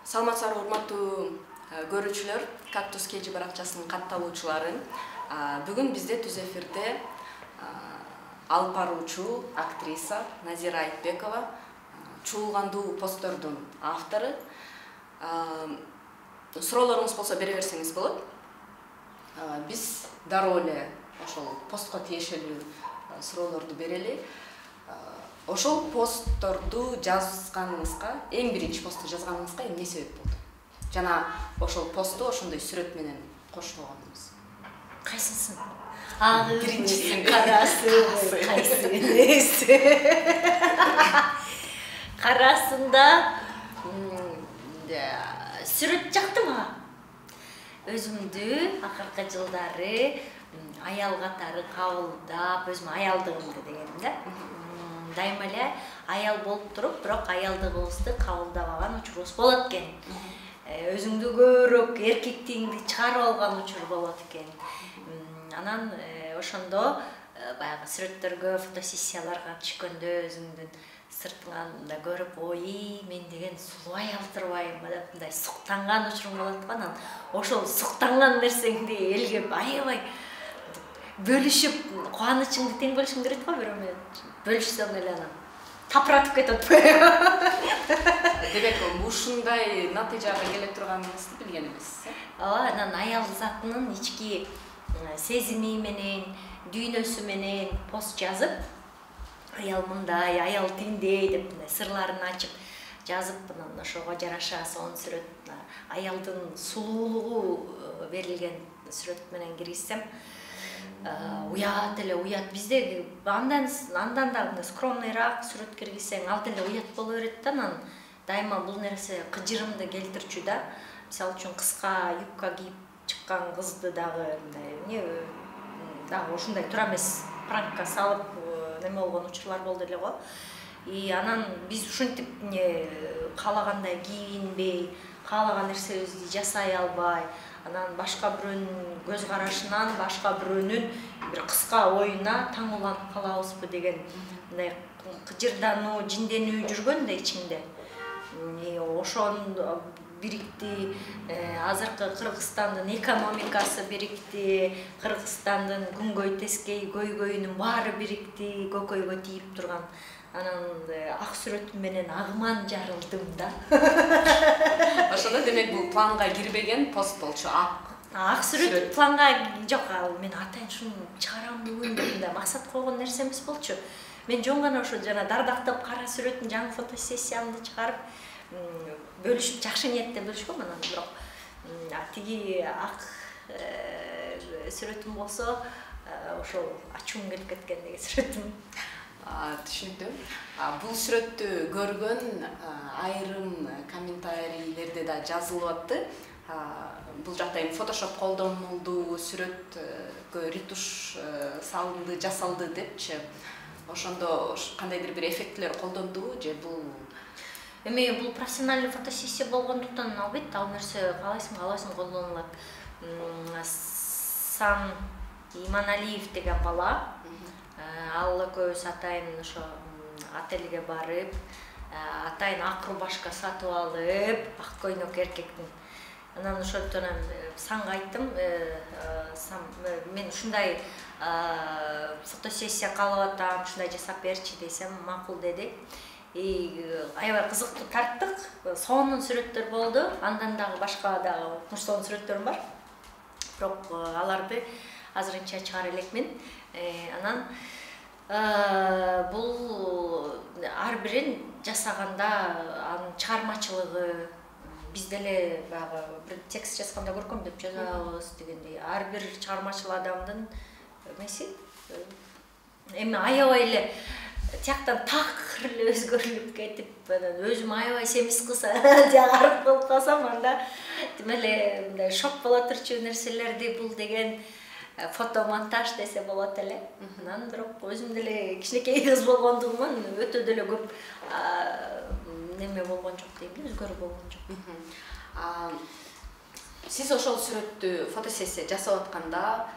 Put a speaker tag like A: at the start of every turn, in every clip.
A: Саламатсыздарбы урматтуу көрүүчүлөр, Кактус KG баракчасынын катталуучулары. Бүгүн бизде түз эфирде алып баруучу актриса Назира Айтбекова, чуулгандуу посттордун автору. Суроолоруңуз болсо бере берсеңиз болот. Биз дароо эле ошол постко тиешелүү суроолорду берели. Ошол постторду жазганыңызга, эң биринчи посту жазганыңызга эмне себеп болду? Жана ошол посту ошондой сүрөт менен кошпогонуңуз.
B: Кайсысын?
A: Биринчиси,
B: карасы, кайсы? Карасында сүрөт жакты мага. Өзүмдү акыркы жылдары аял катары кабылдап, өзүм аялдыгымды дегеним да. Дайыма эле аял болуп туруп, бирок аялдыгыбызды кабылдабаган учурубуз болот экен. Өзүңдү көбүрөөк эркектигиңди чыгарып алган учур болот экен. Анан ошондо баягы сүрөттөргө, фотосессияларга түшкөндө өзүңдүн сыртыңда көрүп, ой, мен деген сулуу аял турбаймынбы деп мындай суктанган учурум болот го. Анан ошол суктанган нерсеңди элге аябай бөлүшүп, кубанычыңды тең бөлүшүң керек го, бирөө менен бөлүшсөң эле анан тапыратып кетет.
A: Демек, ушундай натыйжага келе турганыңызды билген эмессиз,
B: Ооба, анан аял затынын ички сезими менен, дүйнөсү менен пост жазып, аял мындай, аял тиндей деп мындай сырларын ачып жазып, анан ошого жараша сонун сүрөт, аялдын сулуулугу берилген сүрөт менен киргизсем, уят эле уят. Бизде андан да скромныйраак сүрөт киргизсең, ал деле уят боло берет да. Анан дайыма бул нерсе кыжырымды келтирчү да. Мисалы үчүн кыска юбка кийип чыккан кызды дагы дагы ушундай туура эмес пранкка салып неме болгон учурлар болду эле го. Анан биз ушинтип каалагандай кийинбей, каалаган нерсебизди жасай албай, анан башка бирөөнүн көз карашынан, башка бирөөнүн бир кыска оюна таң уланып калабызбы деген мындай кыжырдануу, жинденүү жүргөн да ичимде. Ошон бирикти, азыркы Кыргызстандын экономикасы бирикти, Кыргызстандын күнгөй тескей көйгөйүнүн баары бирикти, көкөйгө тийип турган. Анан ак сүрөтүм менен агыман жарылдым да.
A: Ошондо демек бул планга кирбеген пост болчу.
B: Ак сүрөт планга жок, мен атайын шуну чыгарам бүгүн деп да максат койгон нерсе эмес болчу. Мен жөн гана ошо жана дардактап кара сүрөттүн жаңы фотосессиямды чыгарып бөлүшүп, жакшы ниетте бөлүшкөм. Анан бирок тиги ак сүрөтүм болсо ошол ачуум келип кеткен деген сүрөтүм.
A: Түшүндүм. Бул сүрөттү көргөн айрым комментарийлерде да жазылып атты. Бул жакта эми фотошоп колдонулду, сүрөткө ретуш салынды, жасалды депчи. Ошондо кандайдыр бир эффектилер колдондубу же бул
B: бул профессионалдуу фотосессия болгондуктан албетте ал нерсе каалайсың колдонулат. Сан Иманалиев деген бала, ал экөөбүз атайын ошо отелге барып, атайын ак рубашка сатып алып, ак көйнөк эркектин. Анан ошондон Санга айттым, мен ушундай фотосессия каалап атам, ушундай жасап берчи десем, макул деди. Аябай кызыктуу тарттык, сонун сүрөттөр болду. Андан дагы башка дагы сонун сүрөттөрүм бар. Бирок аларды азырынча чыгара элекмин. Анан бул ар бирин жасаганда анын чыгармачылыгы, биз деле баягы бир текст жазганда көркөм деп жазабыз дегендей, ар бир чыгармачыл адамдын эмеси эми аябай эле тияктан такыр эле өзгөрүлүп кетип, анан өзүм аябай семиз кыз жагарып болуп калсам, анда тим эле мындай шок боло турчу нерселерди бул деген фотомонтаж десе болот эле. Анан бирок өзүм деле кичинекей кыз болгондугуман өтө деле көп неме болгон жок дейм, өзгөрүү болгон жок.
A: Сиз ошол сүрөттү фотосессия жасап атканда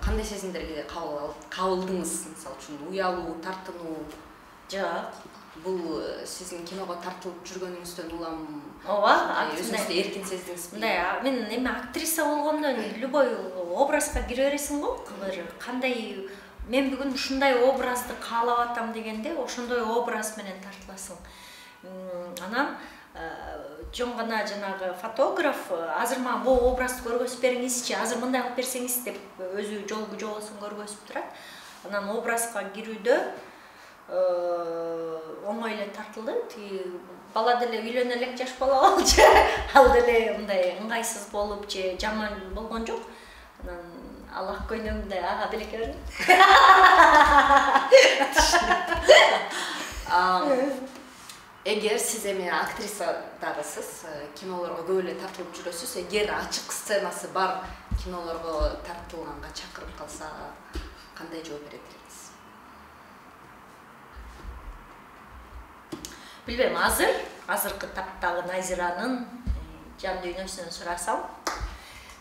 A: кандай сезимдерге кабылдыңыз? Мисалы үчүн уялуу, тартынуу?
B: Жок.
A: бул сиздин киного тартылып жүргөнүңүздөн улам
B: ооба,
A: өзүңүздү эркин сездиңизби?
B: Мындай, мен эми актриса болгондо любой образга кире бересиң го. Бир кандай мен бүгүн ушундай образды каалап атам дегенде, ошондой образ менен тартыласың. Анан жон гана жанагы фотограф азыр мага бул образды көргөзүп бериңизчи, азыр мындай кылып берсеңиз деп өзү жолгу жобосун көргөзүп турат. Анан образга кирүүдө оңой эле тартылды. Тиги бала деле үйлөнө элек жаш бала болчу. Ал деле мындай ыңгайсыз болуп же жаман болгон жок. Анан ал ак көйнөгүмдө ага белек берди.
A: Эгер сиз эми актриса дагысыз, кинолорго көп эле тартылып жүрөсүз, эгер ачык сценасы бар кинолорго тартылганга чакырып калса, кандай жооп берет элеңиз?
B: Билбейм, азыркы таптагы Назиранын жан дүйнөсүнөн сурасам,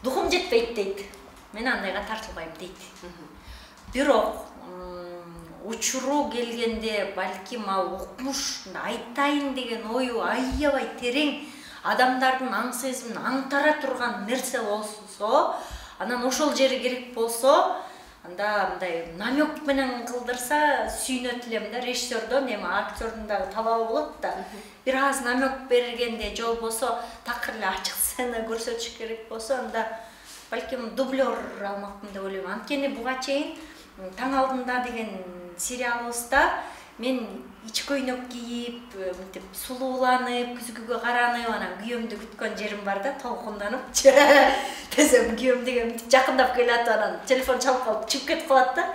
B: духум жетпейт дейт. Мен андайга тартылбайм дейт. Бирок учуру келгенде балким ал укмуш айтайын деген ою аябай терең, адамдардын аң сезимин аңтара турган нерсе болсо, анан ошол жери керек болсо, анда мындай намек менен кылдырса сүйүнөт элем да. Режиссердон эми актердун дагы талабы болот да. Бир аз намек бергенде жол болсо, такыр эле ачык сцена көрсөтүш керек болсо, анда балким дублер алмакмын деп ойлойм. Анткени буга чейин Таң алдында деген сериалыбызда мен ич көйнөк кийип, мынтип сулууланып, күзгүгө каранып, анан күйөөмдү күткөн жерим бар да, толкунданып. Тезем күйөөм деген жакындап келатып, анан телефон чалып калып, чыгып кетип калат да.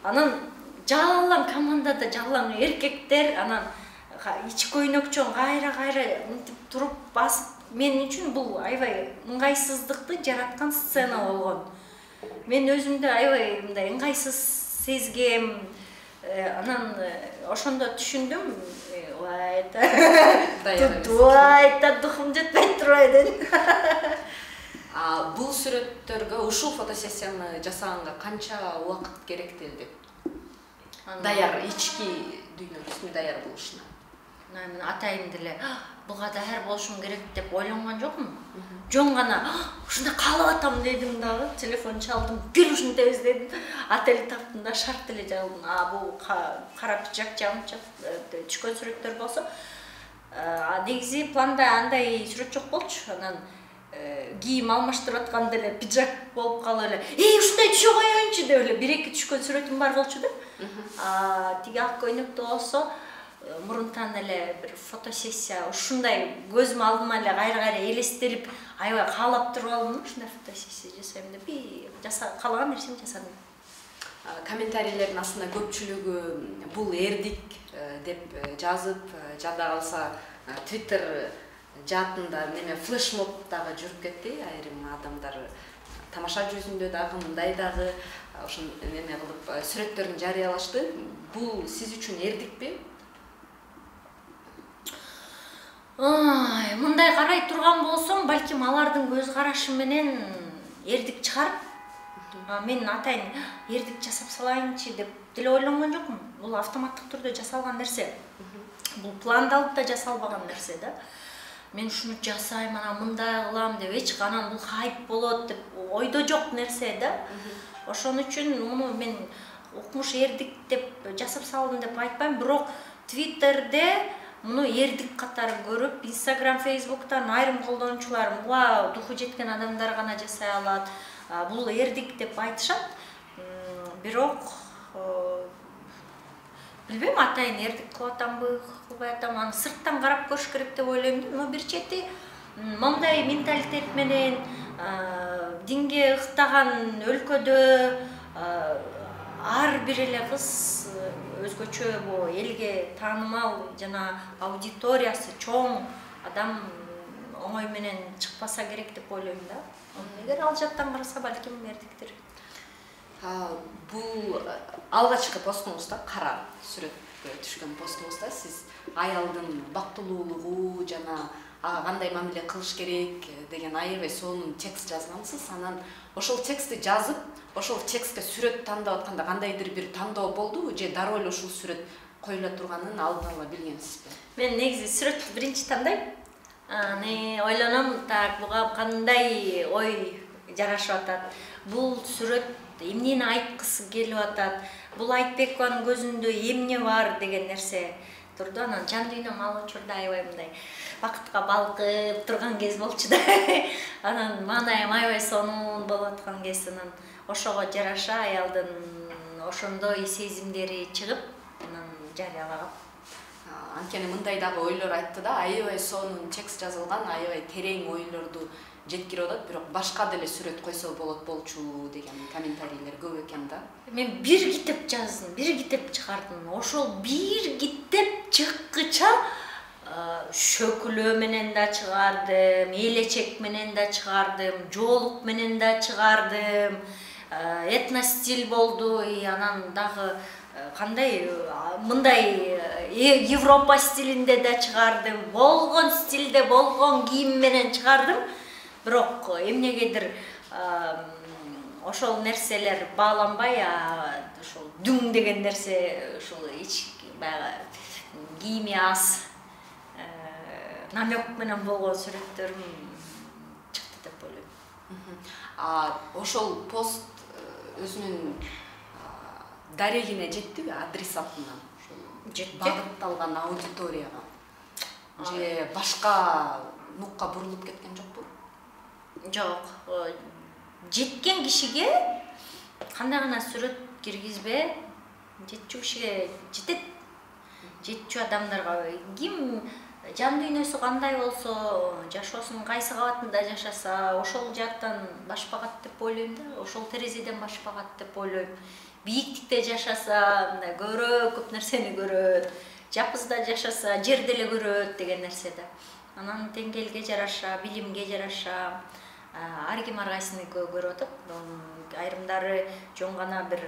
B: Анан жалаң командада жалаң эркектер, анан ич көйнөкчөн кайра мынтип туруп басып, мен үчүн бул аябай ыңгайсыздыкты жараткан сцена болгон. Мен өзүмдү аябай мындай ыңгайсыз сезгем. Анан ошондо түшүндүм, айта духум жетпей турбайт.
A: Бул сүрөттөргө, ушул фотосессияны жасаганга канча убакыт керек делди? Даяр, ички дүйнөсүнүн даяр болушуна.
B: Мен атайын деле буга даяр болушум керек деп ойлонгон жокмун. Жон гана ушундай каалап атам дедим дагы, телефон чалдым, бир ушунтебиз дедим. Отель таптым да, шарт эле жалдым. Бул кара пиджак жамчап түшкөн сүрөттөр болсо, негизи планда андай сүрөт жок болчу. Анан кийим алмаштырып атканда эле пиджак болуп калып эле, ушундай түшө коеюнчу деп эле бир-эки түшкөн сүрөтүм бар болчу да. Тиги ак көйнөктө болсо, мурунтан эле бир фотосессия ушундай көзүм алдыма эле кайра элестелип, аябай каалап туруп алдым, ушундай фотосессия жасайм деп, каалаган нерсемди жасадым.
A: Комментарийлердин астында көпчүлүгү бул эрдик деп жазып, жада калса Twitter жаатында неме флешмоб дагы жүрүп кетти. Айрым адамдар тамаша жүзүндө дагы, мындай дагы ошон неме кылып сүрөттөрүн жарыялашты. Бул сиз үчүн эрдикпи?
B: Мындай карай турган болсом, балким алардын көз карашы менен эрдик чыгар. Мен атайын эрдик жасап салайынчы деп деле ойлонгон жокмун. Бул автоматтык түрдө жасалган нерсе. Бул пландалып да жасалбаган нерсе да. Мен ушуну жасайм, анан мындай кылам деп эч анан бул хайп болот деп ойдо жок нерсе да. Ошон үчүн муну мен укмуш эрдик деп жасап салдым деп айтпайм, бирок Twitterде муну эрдик катары көрүп, Instagram, Facebook'тан айрым колдонуучулар буга духу жеткен адамдар гана жасай алат. Бул эрдик деп айтышат. Бирок билбейм, атайын эрдик кылып атамбы, кылбай атам, аны сырттан карап көрүш керек деп ойлойм. Но бир чети мындай менталитет менен динге ыктаган өлкөдө ар бир эле кыз өзгөчө элге таанымал жана аудиториясы чоң адам оңой менен чыкпаса керек деп ойлойм да. Эгер ал жаттан караса, балким эрдиктир.
A: Бул алгачкы постуңузда, кара сүрөткө түшкөн постуңузда сиз аялдын бактылуулугу жана ага кандай мамиле кылыш керек деген аябай сонун текст жазгансыз. Анан ошол текстти жазып, ошол текстке сүрөт тандап атканда кандайдыр бир тандоо болдубу же дароо эле ушул сүрөт коюла турганын алдын ала билгенсизби?
B: Мен негизи сүрөттү биринчи тандайм. Ойлоном, так, буга кандай ой жарашып атат. Бул сүрөт эмнени айткысы келип атат. Бул Айтбекованын көзүндө эмне бар деген нерсе турду. Анан жан дүйнөм ал учурда аябай мындай бакытка балкып турган кез болчу да. Анан маанайым аябай сонун болуп аткан кез, анан ошого жараша аялдын ошондой сезимдери чыгып, анан жарыялагам.
A: Анткени мындай дагы ойлор айтты да, аябай сонун текст жазылган, аябай терең ойлорду жеткирип атат, бирок башка деле сүрөт койсо болот болчу деген комментарийлер көп экен да.
B: Мен бир китеп жаздым, бир китеп чыгардым. Ошол бир китеп чыккыча шөкүлөө менен да чыгардым, элечек менен да чыгардым, жоолук менен да чыгардым, этностиль болду, анан дагы кандай мындай Европа стилинде да чыгардым, болгон стилде болгон кийим менен чыгардым. Бирок эмнегедир ошол нерселер бааланбай, ошол дүң деген нерсе, ошол баягы кийими аз намек менен болгон сүрөттөрүм чыкты деп ойлойм.
A: Ошол пост өзүнүн дарегине жеттиби, адресатына?
B: Жетти.
A: Багытталган аудиторияга же башка нукка бурулуп кеткен жокпу?
B: Жок. Жеткен кишиге кандай гана сүрөт киргизбе, жетчү кишиге жетет. Жетчү адамдарга ким жан дүйнөсү кандай болсо, жашоосунун кайсы кабатында жашаса, ошол жактан башпагат деп ойлойм да, ошол терезеден башпагат деп ойлойм. Бийиктикте жашаса, мындай көрөт, көп нерсени көрөт. Жапызда жашаса, жер деле көрөт деген нерсе да. Анан деңгээлге жараша, билимге жараша, ар ким ар кайсыны көрүп атат. Айрымдары жон гана бир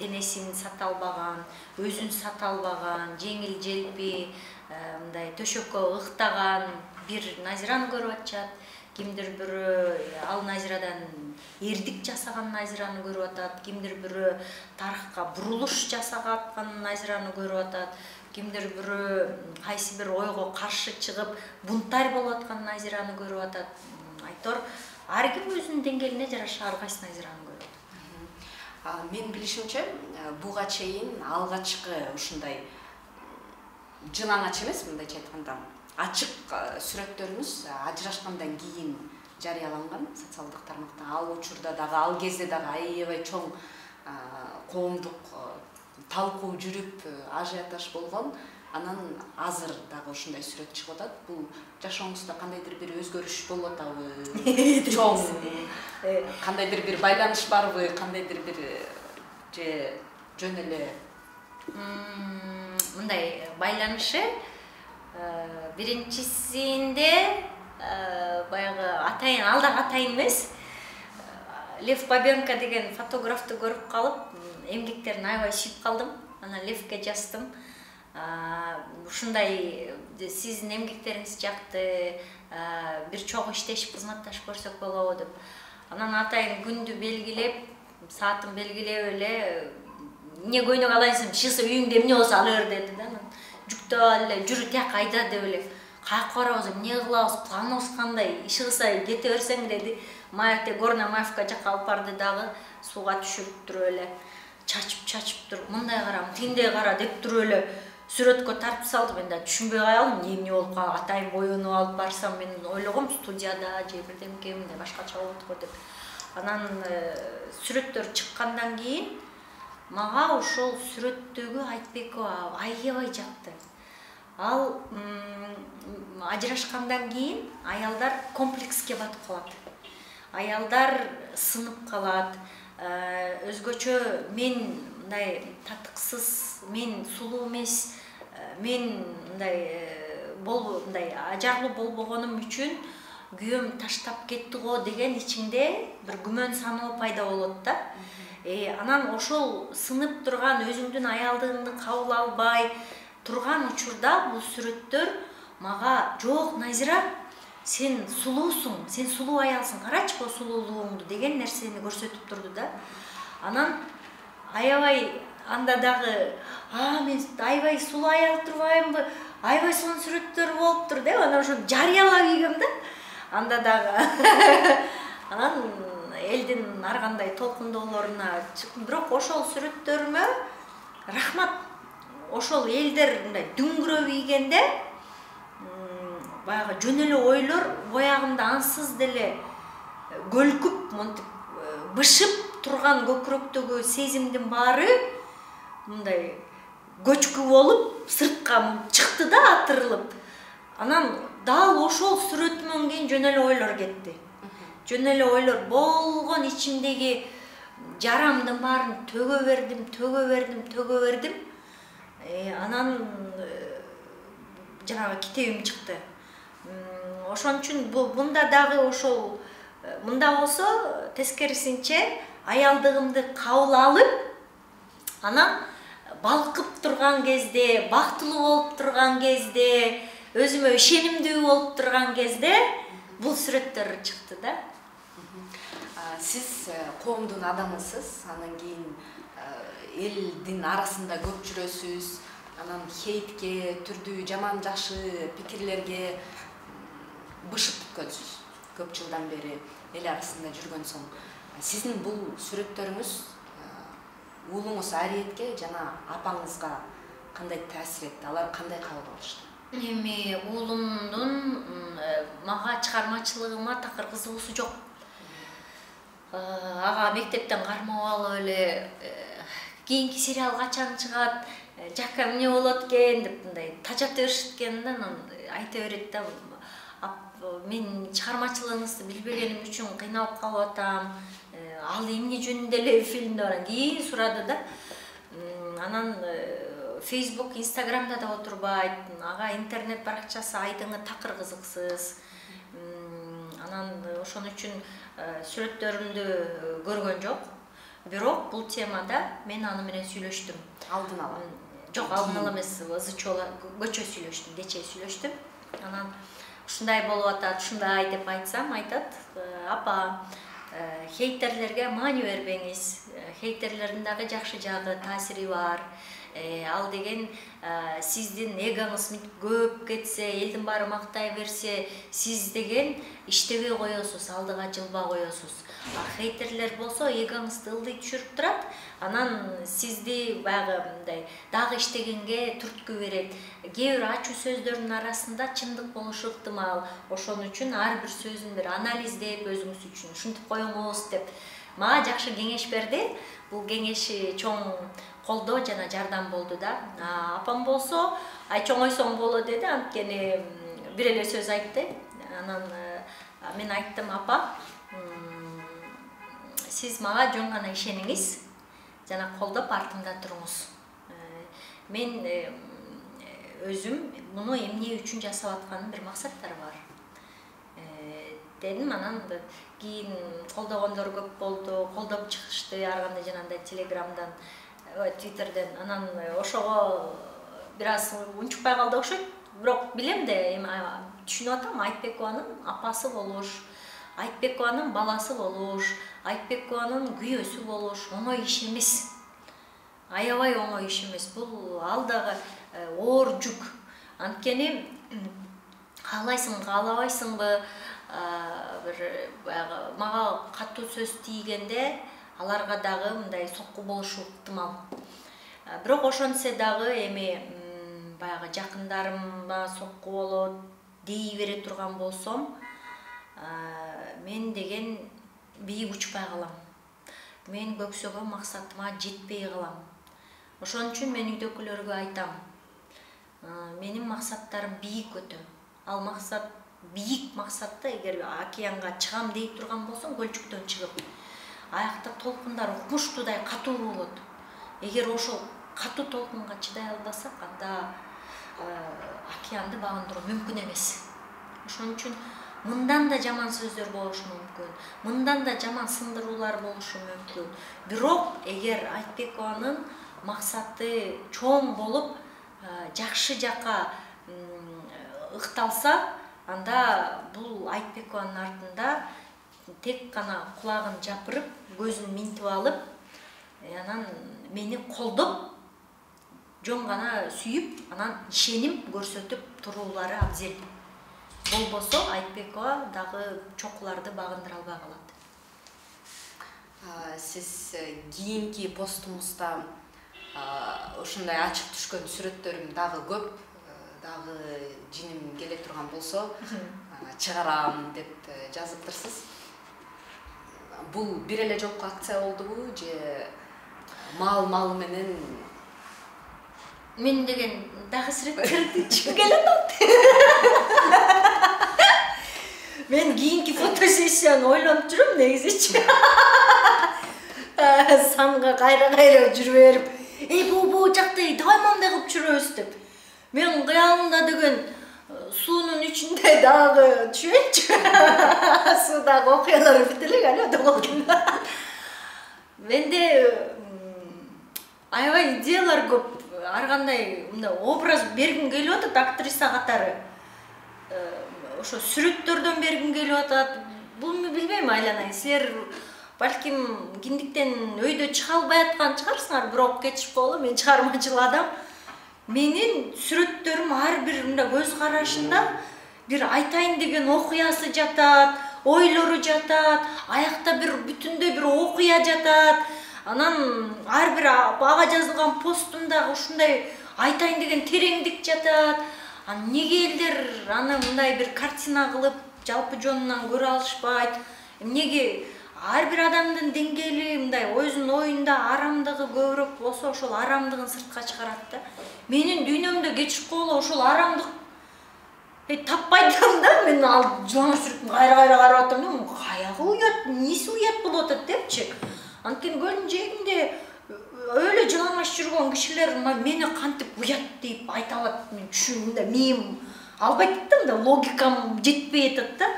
B: денесин сата албаган, өзүн сата албаган, жеңил желпи, мындай төшөккө ыктаган бир Назираны көрүп атышат. Кимдир бирөө ал Назирадан эрдик жасаган Назираны көрүп атат, кимдир бирөө тарыхка бурулуш жасаган Назираны көрүп атат, кимдир бирөө кайсы бир ойго каршы чыгып бунтарь болуп аткан Назираны көрүп атат. Айтор ар ким өзүнүн деңгээлине жараша ар кайсы Назираны көрүп атат.
A: Мен билишимче, буга чейин алгачкы ушундай жынаңач эмес, мындайча айтканда, ачык сүрөттөрүбүз ажырашкандан кийин жарыяланган социалдык тармакта. Ал учурда дагы, ал кезде дагы аябай чоң коомдук талкуу жүрүп, ажиотаж болгон. Анан азыр дагы ушундай сүрөт чыгып атат. Бул жашооңузда кандайдыр бир өзгөрүш болуп атабы? Чоң кандайдыр бир байланыш барбы? Кандайдыр бир же жөн эле
B: мындай байланышы биринчисинде баягы атайын, алдагы атайын эмес, Лев Бабенко деген фотографты көрүп калып, эмгектерин аябай сүйүп калдым. Анан Левке жаздым. Ушундай сиздин эмгектериңиз жакты, бир чогуу иштешип кызматташып көрсөк болобу деп. Анан атайын күндү белгилеп, саатын белгилеп эле, эмне көйнөк алайсың, чыкса үйүңдө эмне болсо ала бер деди да. Жүктөп эле жүрү тияка айда деп эле. Каяка барабыз, эмне кылабыз, планыбыз кандай, иш кылса кете берсең деди. Маякте Горная Маевка жакка алып барды дагы, сууга түшүрүп туруп эле, чачып туруп, мындай кара, тиндей кара деп туруп эле сүрөткө тартып салды. Мен да түшүнбөй калдым, эмне болуп калган, атайын боюнуп алып барсам, мен ойлогом студияда же бирдемке мындай башкача болот го деп. Анан сүрөттөр чыккандан кийин мага ошол сүрөттөгү Айтбекова аябай жакты. Ал ажырашкандан кийин аялдар комплекске батып калат. Аялдар сынып калат. Өзгөчө мен мындай татыксыз, мен сулуу эмес, мен мындай ажарлуу болбогонум үчүн күйөөм таштап кетти го деген ичиңде бир күмөн саноо пайда болот да. Анан ошол сынып турган, өзүңдүн аялдыгыңды кабыл албай турган учурда бул сүрөттөр мага жок Назира, сен сулуусуң, сен сулуу аялсың, карачы бул сулуулугуңду деген нерсени көрсөтүп турду да. Анан аябай анда дагы мен аябай сулуу аял турбаймынбы, аябай сонун сүрөттөр болуптур деп анан ошону жарыялап ийгем да. Анда дагы анан элдин ар кандай толкундоолоруна чыктым. Бирок ошол сүрөттөрүмө рахмат. Ошол элдер мындай дүңгүрөп ийгенде баягы жөн эле ойлор боягымда ансыз деле көлкүп, монтип бышып турган көкүрөктөгү сезимдин баары мындай көчкү болуп сыртка чыкты да атырылып. Анан дал ошол сүрөтүмөн кийин жөн эле ойлор кетти. Жөн эле ойлор болгон ичимдеги жарамдын баарын төгө бердим. Анан жанагы китебим чыкты. Ошон үчүн мында дагы ошол мында болсо тескерисинче аялдыгымды кабыл алып, анан балкып турган кезде, бактылуу болуп турган кезде, өзүмө ишенимдүү болуп турган кезде бул сүрөттөр чыкты да.
A: Сиз коомдун адамысыз, анан кийин элдин арасында көп жүрөсүз, анан хейтке, түрдүү жаман жакшы пикирлерге бышып бүткөнсүз. Көп жылдан бери эл арасында жүргөн соң, сиздин бул сүрөттөрүңүз уулуңуз Ариетке жана апаңызга кандай таасир этти? Алар кандай кабыл алышты?
B: Эми уулумдун мага чыгармачылыгыма такыр кызыгуусу жок. Ага мектептен кармап алып эле кийинки сериал качан чыгат, жака эмне болот экен деп мындай тажап беришкен да, анан айта берет да. Мен чыгармачылыгыңызды билбегеним үчүн кыйналып калып атам. Ал эмне жөнүндө эле фильмде бар кийин сурады да. Анан Facebook, Instagramда да отурбайт. Ага интернет баракчасы айдыңы такыр кызыксыз. Анан ошон үчүн сүрөттөрүмдү көргөн жок. Бирок бул темада мен аны менен сүйлөштүм.
A: Алдын ала.
B: Жок, алдын ала эмес, ызычола көчө сүйлөштүм, кечээ сүйлөштүм. Анан ушундай болуп атат, ушундай деп айтсам, айтат: "Апа, хейтерлерге маани бербеңиз. Хейтерлердин дагы жакшы жагы, таасири бар. Ал деген сиздин эгоңуз көп кетсе, элдин баары мактай берсе, сиз деген иштебей коесуз, алдыга жылба коесуз. Хейтерлер болсо эгоңузду ылдый түшүрүп турат, анан сизди баягы мындай дагы иштегенге түрткү берет. Кээ бир ачуу сөздөрдүн арасында чындык болушу ыктымал. Ошон үчүн ар бир сөзүн бир анализдеп өзүңүз үчүн ушинтип коюңуз" деп мага жакшы кеңеш берди. Бул кеңеши чоң колдоо жана жардам болду да. Апам болсо, ай чоңойсоң болот деди, анткени бир эле сөз айтты. Анан мен айттым: "Апа, сиз мага жөн гана ишениңиз жана колдоп артымда туруңуз. Мен өзүм муну эмне үчүн жасап атканымдын бир максаттары бар" дедим. Анан кийин колдогондор көп болду, колдоп чыгышты ар кандай жанагындай Телеграмдан, Твиттерден. Анан ошого бир аз унчукпай калды окшойт. Бирок билем да, эми түшүнүп атам, Айтбекованын апасы болуш, Айтбекованын баласы болуш, Айтбекованын күйөөсү болуш оңой иш эмес. Аябай оңой иш эмес. Бул ал дагы оор жүк. Анткени каалайсың, каалабайсыңбы, бир баягы мага катуу сөз тийгенде аларга дагы мындай сокку болушу ыктымал. Бирок ошонсе дагы эми баягы жакындарыма сокку болот дей бере турган болсом, мен деген бийик учпай калам. Мен көксөгөн максатыма жетпей калам. Ошон үчүн мен үйдөгүлөргө айтам: менин максаттарым бийик өтө. Ал максат бийик максатты эгер океанга чыгам дей турган болсоң, көлчүктөн чыгып, аякта толкундар укмуштуудай катуу болот. Эгер ошол катуу толкунга чыдай албасак, анда океанды багындыруу мүмкүн эмес. Ошон үчүн мындан да жаман сөздөр болушу мүмкүн, мындан да жаман сындыруулар болушу мүмкүн. Бирок эгер Айтбекованын максаты чоң болуп, жакшы жака ыкталса, анда бул Айтбекованын артында тек гана кулагын жапырып, көзүн минтип алып, анан мени колдоп жон гана сүйүп анан ишеним көрсөтүп туруулары абзел. Болбосо Айтбекова дагы чокуларды багындыра албай калат.
A: Сиз кийинки постуңузда ушундай ачык түшкөн сүрөттөрүм дагы көп, дагы жиним келе турган болсо чыгарам деп жазыптырсыз. Бул бир эле жолку акция болдубу же мал менен?
B: Мен деген дагы сүрөттөрдү чыгып келатат. Мен кийинки фотосессияны ойлонуп жүрөм негизичи. Санга кайра жүрүп берип, бу жакта давай мындай кылып жүрөбүз деп. Мен кыялымда деген суунун ичинде дагы түшөчү. Суудагы окуялар бүт элек але доголгон. Менде аябай идеялар көп. Ар кандай образ бергим келип атат актриса катары. Ошо сүрөттөрдөн бергим келип атат. Буну билбейм, айланай. Силер балким киндиктен өйдө чыга албай аткан чыгарсыңар, бирок кетишип боло, мен чыгармачыл адам. Менин сүрөттөрүм ар бир мындай көз карашында бир айтайын деген окуясы жатат, ойлору жатат, аякта бир бүтүндөй бир окуя жатат. Анан ар бир ага жазылган постумда ушундай айтайын деген тереңдик жатат. Неге элдер аны мындай бир картина кылып жалпы жонунан көрө алышпайт? Эмнеге ар бир адамдын деңгээли мындай өзүнүн оюнда арамдыгы көбүрөөк болсо, ошол арамдыгын сыртка чыгарат да. Менин дүйнөмдө кечип боло ошол арамдык таппайдым да. Мен ал жылан сүрөтүн кайра карап атам да, каягы уят, эмнеси уят болуп атат депчи. Анткени көлдүн жээгинде өлө жылаңаш жүргөн кишилер мени кантип уят деп айта алат, мен түшүнүмдө миим албайт да, мындай логикам жетпей атат да.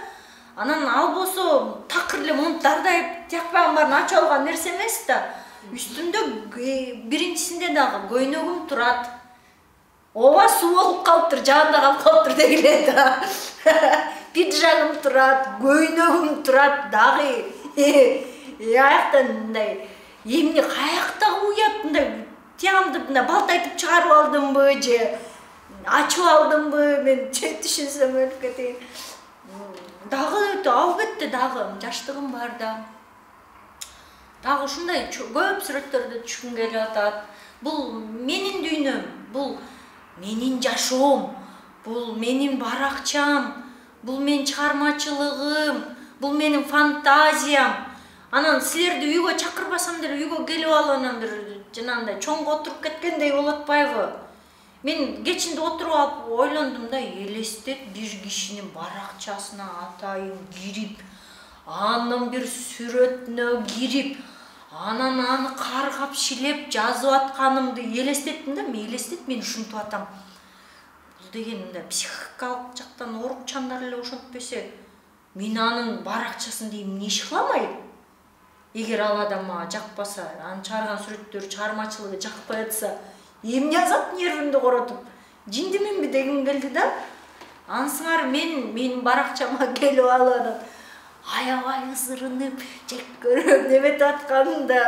B: Анан ал болсо такыр эле монтуп дардайып тиякпаган баарын ачып алган нерсе эмес да. Үстүндө биринчисинде дагы көйнөгүм турат. Ооба суу болуп калыптыр, жаанда калып калыптыр дегиле да. Пиджагым турат, көйнөгүм турат дагы. Аяктан мындай эмне каяктагы уят, мындай тиягымды мындай балтайтып чыгарып алдымбы же ачып алдымбы, мен түшүнсөм өлүп кетейин. Дагы албетте дагы жаштыгым бар да. Дагы ушундай көп сүрөттөрдү түшкүм келип атат. Бул менин дүйнөм, бул менин жашоом, бул менин баракчам, бул менин чыгармачылыгым, бул менин фантазиям. Анан силерди үйгө чакырбасам деле үйгө келип алып анан бир жанагындай чоңго отуруп кеткендей болуп атпайбы? Мен кечинде отуруп алып ойлондум да, элестет бир кишинин баракчасына атайын кирип, анын бир сүрөтүнө кирип, анан аны каргап шилеп жазып атканымды элестеттим да, мен элестет мен ушинтип атам. Бул деген мындай психикалык жактан оорукчандар эле ошентпесе, мен анын баракчасында эмне иш кыламай? Эгер ал адам мага жакпаса, анын чыгарган сүрөттөрү, чыгармачылыгы жакпай атса, эмне азап нервимди коротуп, жиндиминби дегим келди да. Ансыңар менин баракчама келип алып анан аябай ысырынып, жек көрүп неметип атканымда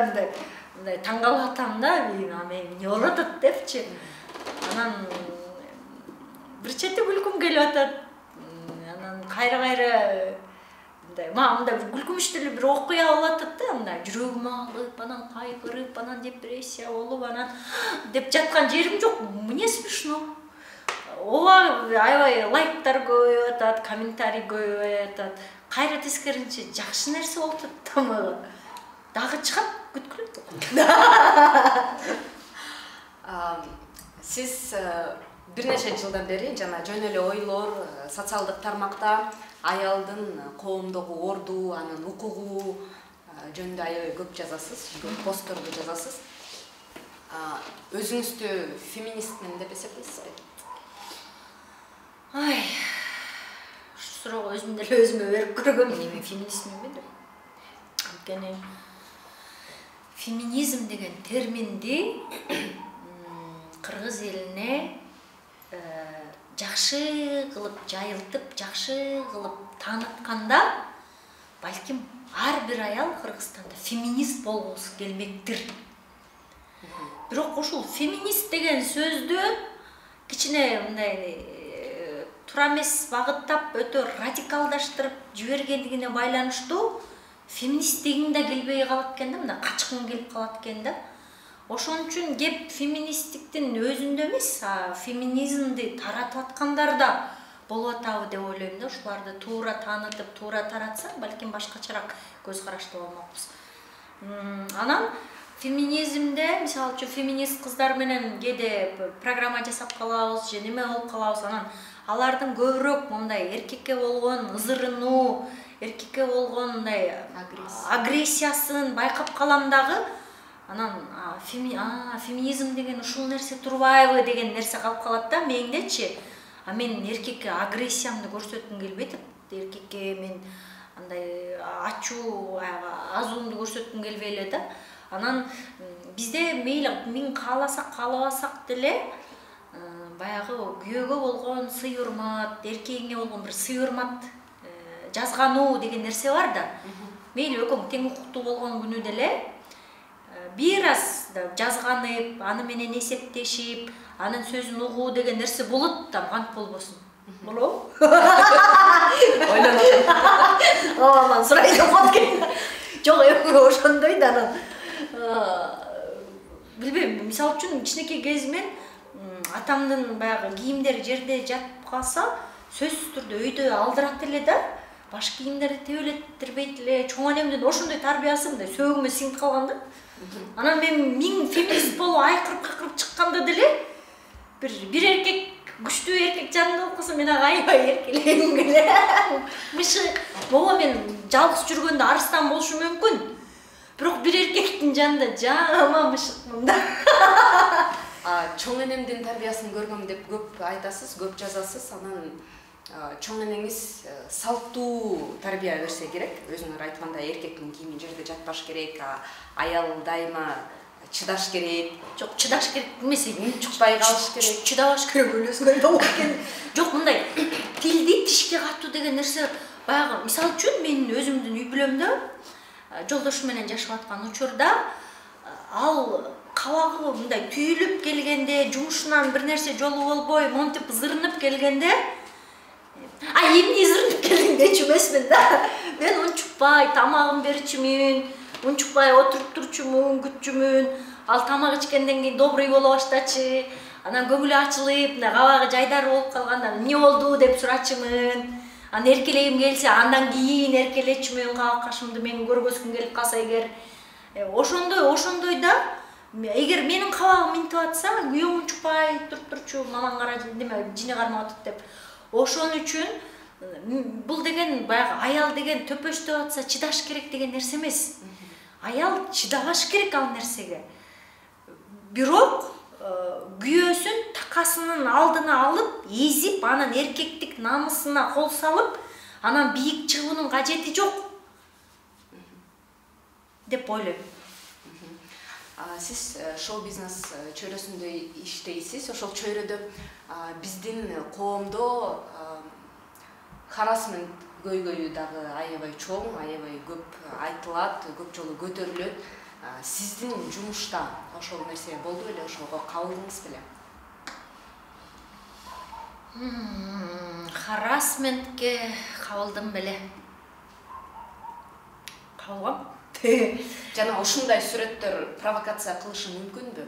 B: мындай таң калып атам да, мен эмне болуп атат депчи. Анан бир чети күлкүм келип атат. Анан кайра мындай күлкүмүштүү эле бир окуя болуп атат да, мындай жүрөгүм агылып, анан кайгырып, анан депрессия болуп, анан деп жаткан жерим жок. Мне смешно. Ооба, аябай лайктар көбөйүп атат, комментарий көбөйүп атат. Кайра тескерисинче жакшы нерсе болуп атат да мага. Дагы чыгат, күткүлө.
A: Сиз бир нече жылдан бери жана жөн эле ойлор социалдык тармакта аялдын коомдогу орду, анын укугу жөнүндө аябай көп жазасыз, постторду жазасыз. Өзүңүздү феминистмин деп эсептейсизби?
B: Ай, ушу суроого өзүм деле өзүмө берип көргөм, эми феминистминби деп. Анткени феминизм деген терминди кыргыз элине жакшы кылып жайылтып, жакшы кылып таанытканда, балким ар бир аял Кыргызстанда феминист болгусу келмектир Бирок ушул феминист деген сөздү кичине мындай туура эмес багыттап өтө радикалдаштырып жибергендигине байланыштуу феминист дегиң да келбей калат экен да, мындай качкың келип калат экен да. Ошон үчүн кеп феминисттиктин өзүндө эмес, феминизмди таратып аткандар да болуп атабы деп ойлойм да. Ушуларды туура таанытып, туура таратсак, балким башкачараак көз карашты болмокпуз. Анан феминизмде, мисалы үчүн феминист кыздар менен кээде программа жасап калабыз, же неме болуп калабыз, анан алардын көбүрөөк мындай эркекке болгон ызырынуу, эркекке болгон мындай агрессиясын байкап калам дагы. Анан феминизм деген ушул нерсе турбайбы деген нерсе калып калат да мээңдечи. Мен эркекке агрессиямды көрсөткүм келбейт, эркекке мен андай ачуу, азуумду көрсөткүм келбей эле да. Анан бизде мейли миң кааласак, каалабасак деле баягы күйөөгө болгон сый-урмат, эркегиңе болгон бир сый-урмат жазгануу деген нерсе бар да. Мейли экөөң тең укуктуу болгон күнү деле бир аз жазганып, аны менен эсептешип, анын сөзүн угуу деген нерсе болот да, кантип болбосун. Болобу? Ойлонот. Анан сурайт экен. Жок, ошондой да анан. Билбейм, мисалы үчүн кичинекей кезимен атамдын баягы кийимдери жерде жатып калса, сөзсүз түрдө өйдө алдырат эле да. Баш кийимдерди тебелеттирбейт эле. Чоң энемдин ошондой тарбиясы мындай сөөгүмө сиңип калган да. Анан мен миң феминист болуп айкырып чыкканда деле бир эркек, күчтүү эркек жанымда болуп калса, мен ага аябай эркелегим келет. Мышык, могу мен жалгыз жүргөндө арыстан болушу мүмкүн. Бирок бир эркектин жанында жаман мышыкмын да.
A: Чоң энемдин тарбиясын көргөм деп көп айтасыз, көп жазасыз. Анан чоң энеңиз салттуу тарбия берсе керек. Өзүңөр айткандай эркектин кийими жерде жатпаш керек, аял дайыма чыдаш керек.
B: Жок, чыдаш керек эмес,
A: унчукпай калыш керек.
B: Чыдабаш керек өлөсүңөр болот экен. Жок, мындай тилди тишке катуу деген нерсе баягы, мисалы үчүн менин өзүмдүн үй бүлөмдө жолдошум менен жашап аткан учурда ал кабагы мындай түйүлүп келгенде, жумушунан бир нерсе жолу болбой, монтип зырынып келгенде, эмне зырынып келгендечи эмесмин да. Мен унчукпай тамагын берчүмүн, унчукпай отуруп турчумун, күтчүмүн. Ал тамак ичкенден кийин добрый боло баштачы. Анан көңүлү ачылып, мына кабагы жайдар болуп калганда эмне болду деп сурачымын. Анан эркелегим келсе, андан кийин эркелечүмүн, кабак кашымды мен көргөзгүм келип калса эгер. Ошондой да, эгер менин кабагым минтип атса, күйөөм унчукпай туруп турчу, мамаң кара неме жини кармап атат деп. Ошон үчүн бул деген баягы аял деген төпөштөп атса чыдаш керек деген нерсе эмес. Аял чыдабаш керек ал нерсеге. Бирок күйөөсүн такасынын алдына алып, эзип, анан эркектик намысына кол салып, анан бийик чыгуунун кажети жок деп ойлойм.
A: Сиз шоу-бизнес чөйрөсүндө иштейсиз. Ошол чөйрөдө биздин коомдо харасмент көйгөйү дагы аябай чоң, аябай көп айтылат, көп жолу көтөрүлөт. Сиздин жумушта ошол нерсе болду беле, ошого кабылдыңыз беле?
B: Харасментке кабылдым беле. Кабылгам.
A: Жана ушундай сүрөттөр провокация кылышы мүмкүнбү?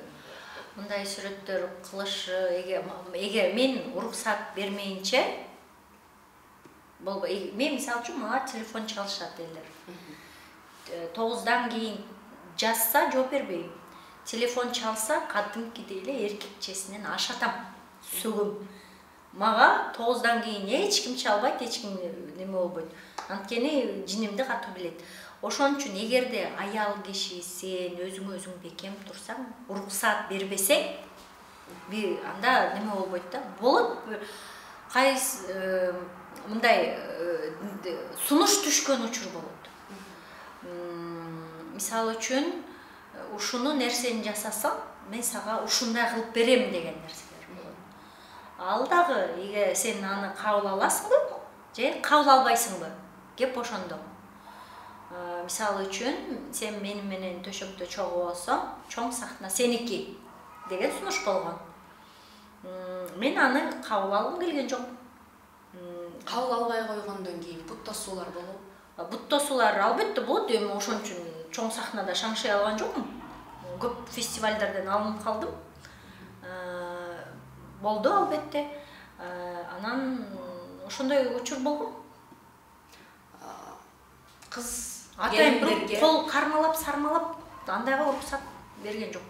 B: Мындай сүрөттөр кылышы эгер мен уруксат бермейинче болбой. Мен мисалы үчүн мага телефон чалышат элдер. 9-дан кийин жазса жооп бербейм. Телефон чалса кадимкидей эле эркекчесинен ашатам, сөгөм. Мага 9-дан кийин эч ким чалбайт, эч ким неме болбойт. Анткени жинимди катуу билет. Ошон үчүн эгерде аял киши сен өзүң бекем турсаң, уруксат бербесең, анда неме болбойт да. Болот кайсы мындай сунуш түшкөн учур болот. Мисалы үчүн ушуну нерсени жасасаң, мен сага ушундай кылып берем деген нерселер болот. Ал дагы эгер сен аны кабыл аласыңбы же кабыл албайсыңбы? Кеп ошондо. Мисалы үчүн, сен мени менен төшөктө чогуу болсоң, чоң сахна сеники деген сунуш болгон. Мен аны кабыл алгым келген жок.
A: Кабыл албай койгондон кийин бут тосуулар болобу?
B: Бут тосуулар албетте болот. Эми ошон үчүн чоң сахнада шаңшый алган жокмун. Көп фестивалдардан алынып калдым. Болду албетте. Анан ошондой учур болгон.
A: Кыз
B: атайын бир кол кармалап, сармалап, андайга уруксат берген жок.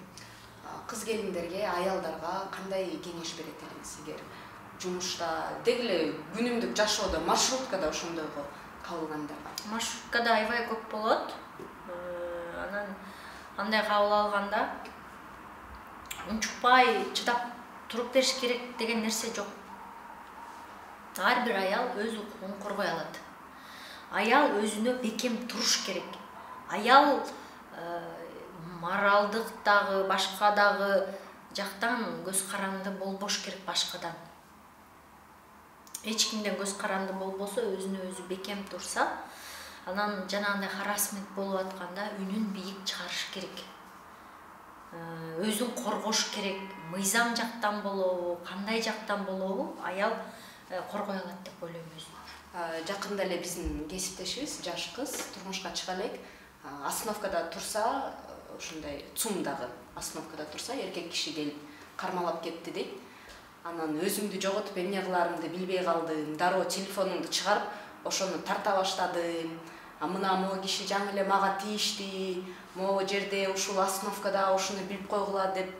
A: Кыз келиндерге, аялдарга кандай кеңеш берет элеңиз? Эгер жумушта, деги эле күнүмдүк жашоодо, маршруткада ошондойго кабылгандарга?
B: Маршруткада аябай көп болот. Анан андай кабыл алганда унчукпай чыдап туруп бериш керек деген нерсе жок. Ар бир аял өз укугун коргой алат. Аял өзүнө бекем туруш керек. Аял моралдык дагы, башка дагы жактан көз каранды болбош керек башкадан. Эч кимден көз каранды болбосо, өзүнө өзү бекем турса, анан жанагындай харасмент болуп атканда үнүн бийик чыгарыш керек. Өзүн коргош керек. Мыйзам жактан болобу, кандай жактан болобу, аял коргой алат деп ойлойм өзүн.
A: Жакында эле биздин кесиптешибиз, жаш кыз турмушка чыга элек, остановкада турса, ушундай ЦУМдагы остановкада турса, эркек киши келип кармалап кетти дейт. Анан өзүмдү жоготуп эмне кыларымды билбей калдым. Дароо телефонумду чыгарып, ошону тарта баштадым. Мына могу киши жаңы эле мага тийишти, могу жерде ушул остановкада ушуну билип койгула деп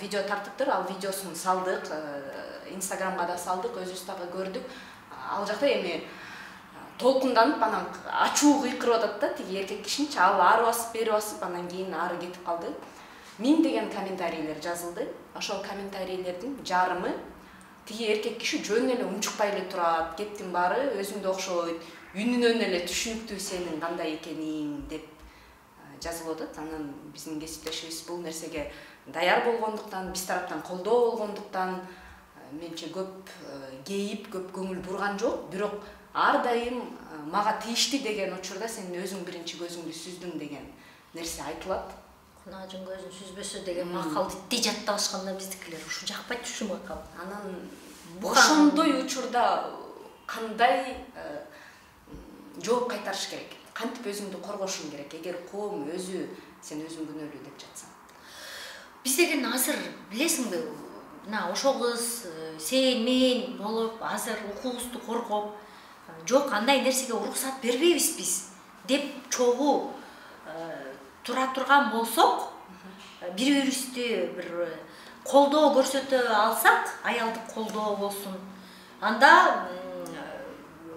A: видео тартыптыр. Ал видеосун салдык, Инстаграмга да салдык, өзүбүз дагы көрдүк. Ал жакта эми толкунданып, анан ачуу кыйкырып атат да, тиги эркек кишинчи, ал ары басып, бери басып, анан кийин ары кетип калды. Деген комментарийлер жазылды. Ошол комментарийлердин жарымы тиги эркек киши жөн эле унчукпай эле турат, кеттин баары өзүңдө окшойт, үнүнөн эле түшүнүктүү сенин кандай экениң деп жазылып атат. Анан биздин кесиптешибиз бул нерсеге даяр болгондуктан, биз тараптан колдоо болгондуктан менче көп кейип, көп көңүл бурган жок. Бирок ар дайым мага тийишти деген учурда сен өзүң биринчи көзүңдү сүздүң деген нерсе айтылат.
B: Кунажын көзүн сүзбөсө деген макалды ди жаттабашканда биздикилер ушу жакпайт ушу макал.
A: Анан ошондой учурда кандай жооп кайтарыш керек? Кантип өзүңдү коргошуң керек? Эгер коом өзү сен өзүң күнөөлүү деп жатса.
B: Биз деген азыр билесиңби, мына ошол кыз сен мен болуп азыр укугубузду коргоп, жок андай нерсеге уруксат бербейбиз биз деп чогуу тура турган болсок, бири-бирибизди бир колдоо көрсөтө алсак, аялдык колдоо болсун. Анда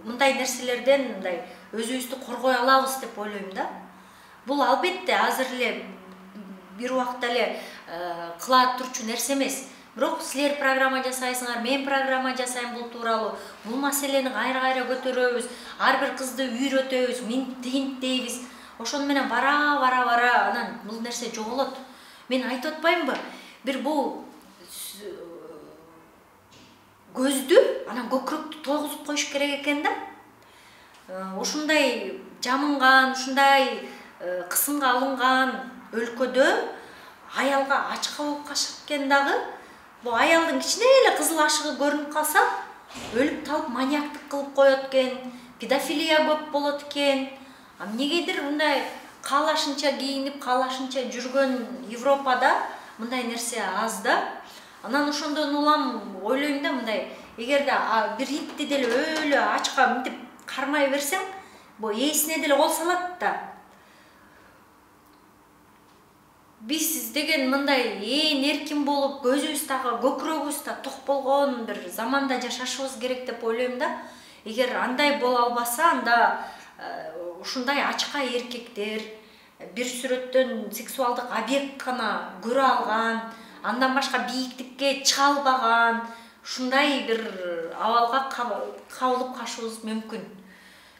B: мындай нерселерден мындай өзүбүздү коргой алабыз деп ойлойм да. Бул албетте азыр эле бир убакта эле кыла турчу нерсе эмес. Бирок силер программа жасайсыңар, мен программа жасайм бул тууралуу. Бул маселени кайра-кайра көтөрөбүз, ар бир кызды үйрөтөбүз, минтинт дейбиз. Ошону менен бара анан бул нерсе жоголот. Мен айтып атпаймынбы? Бир бул көздү, анан көкүрөктү тойгузуп коюш керек экен да. Ушундай жамынган, ушундай кысымга алынган өлкөдө аялга ачка болуп калышат экен дагы. Бу аялдын кичине эле кызыл ашыгы көрүнүп калса, өлүп талып маньяктык кылып коет экен, педофилия көп болот экен. Эмнегедир мындай каалашынча кийинип, каалашынча жүргөн Европада мындай нерсе аз да. Анан ошондон улам ойлойм да мындай, эгерде бир итти деле өлө ачка мынтип кармай берсең, бу ээсине деле кол салат да. Биз деген мындай эркин болуп, көзүбүз дагы, көкүрөгүбүз да ток болгон бир заманда жашашыбыз керек деп ойлойм да. Эгер андай боло албаса, анда ушундай ачка эркектер бир сүрөттөн сексуалдык объект гана көрө алган, андан башка бийиктикке чыга албаган, ушундай бир абалга кабылып калышыбыз мүмкүн.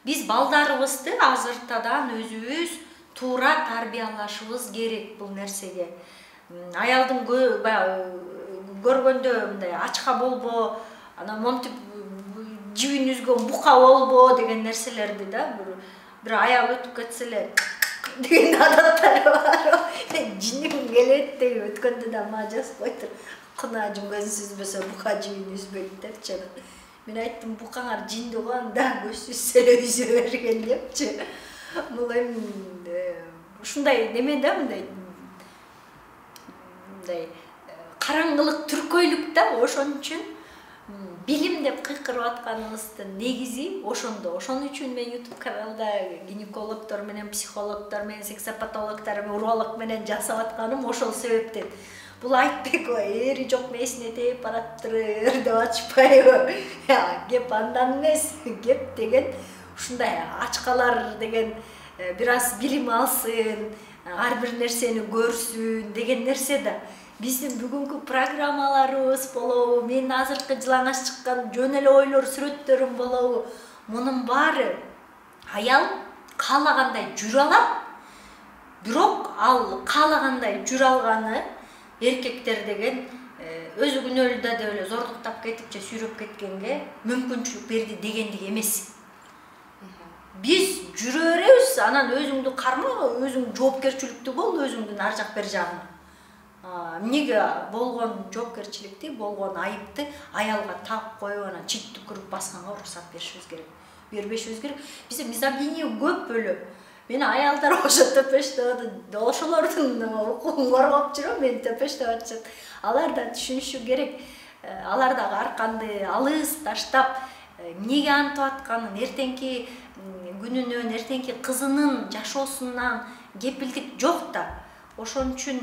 B: Биз балдарыбызды азыртадан өзүбүз туура тарбиялашыбыз керек бул нерсеге. Аялдын көргөндө мындай ачка болбо, анан монтип жибин үзгөн бука болбо деген нерселерди да бир bir аял өтүп кетсе эле деген адаттары бар. Жиним келет деп өткөндө да мага жазып койтур. Кынажым көзүн сүзбөсө бука жибин үзбөйт депчи. Мен айттым букаңар жинди го анда көз сүзсө эле үзө берген депчи. Бул эми ушундай неме да мындай караңгылык түркөйлүк да, ошон үчүн билим деп кыйкырып атканыбыздын негизи ошондо. Ошон үчүн мен YouTube каналда гинекологдор менен, психологдор менен, сексопатологдор менен, уролог менен жасап атканым ошол себептен. Бул айтпайбы, эри жок месине тээп бараттыр деп атышпайбы. Кеп андан эмес, кеп деген ушундай ачкалар деген бир аз билим алсын, ар бир нерсени көрсүн деген нерсе да. Биздин бүгүнкү программаларыбыз болобу, мен азыркы жылаңаш чыккан жөн эле ойлор, сүрөттөрүм болобу, мунун баары аял каалагандай жүрө алат, бирок ал каалагандай жүрө алганы эркектер деген өзү күнөөлүү да деп эле зордуктап кетип же сүйрөп кеткенге мүмкүнчүлүк берди дегендик эмес. Биз жүрө беребиз, анан өзүңдү карма, өзүң жоопкерчиликтүү бол өзүңдүн ар жак бер жагыңа. Эмнеге болгон жоопкерчиликти, болгон айыпты аялга таап коюп, анан чит түкүрүп басканга уруксат беришибиз керек. Бербешибиз керек. Бизде мизогиния көп бөлө. Мен аялдар ошо төпөштөп, ошолордун укугун коргоп жүрөм, мен төпөштөп атышат. Алар да түшүнүшү керек. Алар дагы арканды алыс таштап, эмнеге антип атканын, эртеңки күнүнөн, эртеңки кызынын жашоосунан кепилдик жок да. Ошон үчүн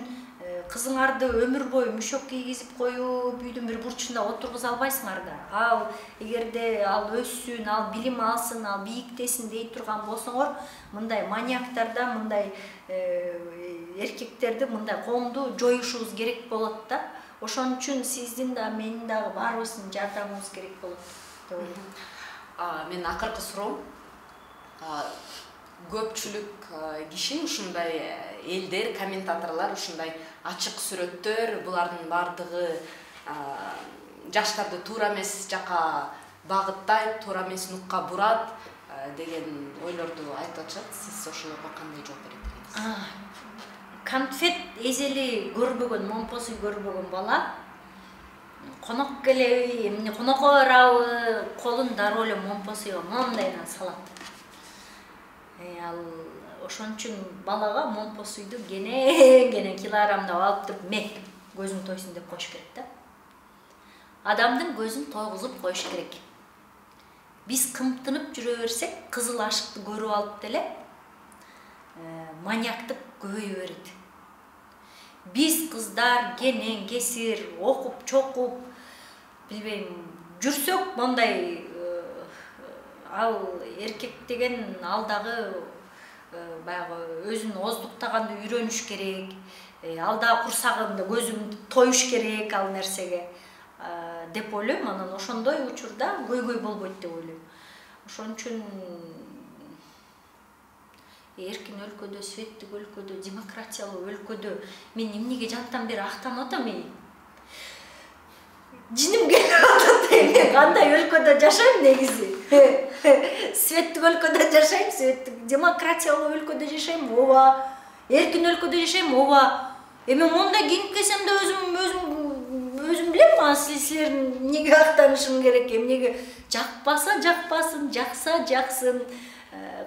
B: кызыңарды өмүр бою мүшөк кийгизип коюп, үйдүн бир бурчунда отургуза албайсыңар да. Ал эгерде ал өссүн, ал билим алсын, ал бийиктесин дей турган болсоңор, мындай маньяктарда, мындай эркектерди, мындай коомду жоюшубуз керек болот да. Ошон үчүн сиздин да, менин дагы баарыбыздын жардамыбыз керек болот деп ойлойм.
A: Мен акыркы суроом, көпчүлүк киши ушундай элдер, комментаторлор ушундай ачык сүрөттөр, булардын бардыгы жаштарды туура эмес жака багыттайт, туура эмес нукка бурат деген ойлорду айтып атышат. Сиз ошолорго кандай жооп берет элеңиз?
B: Конфет эзели көрбөгөн, момпосуй көрбөгөн бала конок келеби, эмне конокко барабы, колун дароо эле момпосуйга мондайдан салат. Ал ошон үчүн балага момпосуйду кенен килограммдап алып туруп мек көзүң тойсун деп коюш керек да. Адамдын көзүн тойгузуп коюш керек. Биз кымтынып жүрө берсек, кызыл ашыкты көрүп алып деле маньяктык көбөйө берет. Биз кыздар кенен кесир окуп чокуп, билбейм, жүрсөк мондай ал эркек деген ал дагы баягы өзүн оздуктаганды үйрөнүш керек. Ал дагы курсагында көзүн тоюш керек ал нерсеге деп ойлойм. Анан ошондой учурда көйгөй болбойт деп ойлойм. Ошон үчүн эркин өлкөдө, светтик өлкөдө, демократиялуу өлкөдө мен эмнеге жантан бери актанып атам? Жиним келип атат, мен кандай өлкөдө жашайм негизи? Светтик өлкөдө жашайм, светтик демократиялуу өлкөдө жашайм, ооба. Эркин өлкөдө жашайм, ооба. Эми мондай кийинип келсем да өзүм билем, силердин эмнеге актанышым керек, эмнеге жакпаса жакпасын, жакса жаксын,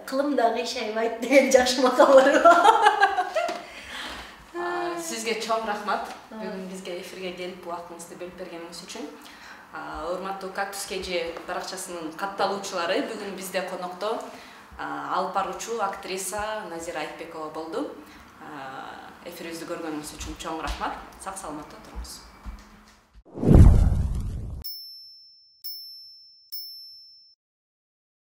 B: кылым да кыйшайбайт деген жакшы макал бар.
A: Сизге чоң рахмат. Бүгүн бизге эфирге келип убактыңызды бөлүп бергениңиз үчүн. Урматтуу Кактус KG баракчасынын катталуучулары, бүгүн бизде конокто алып баруучу актриса Назира Айтбекова болду. Эфирибизди көргөнүңүз үчүн чоң рахмат. Сак саламатта туруңуз.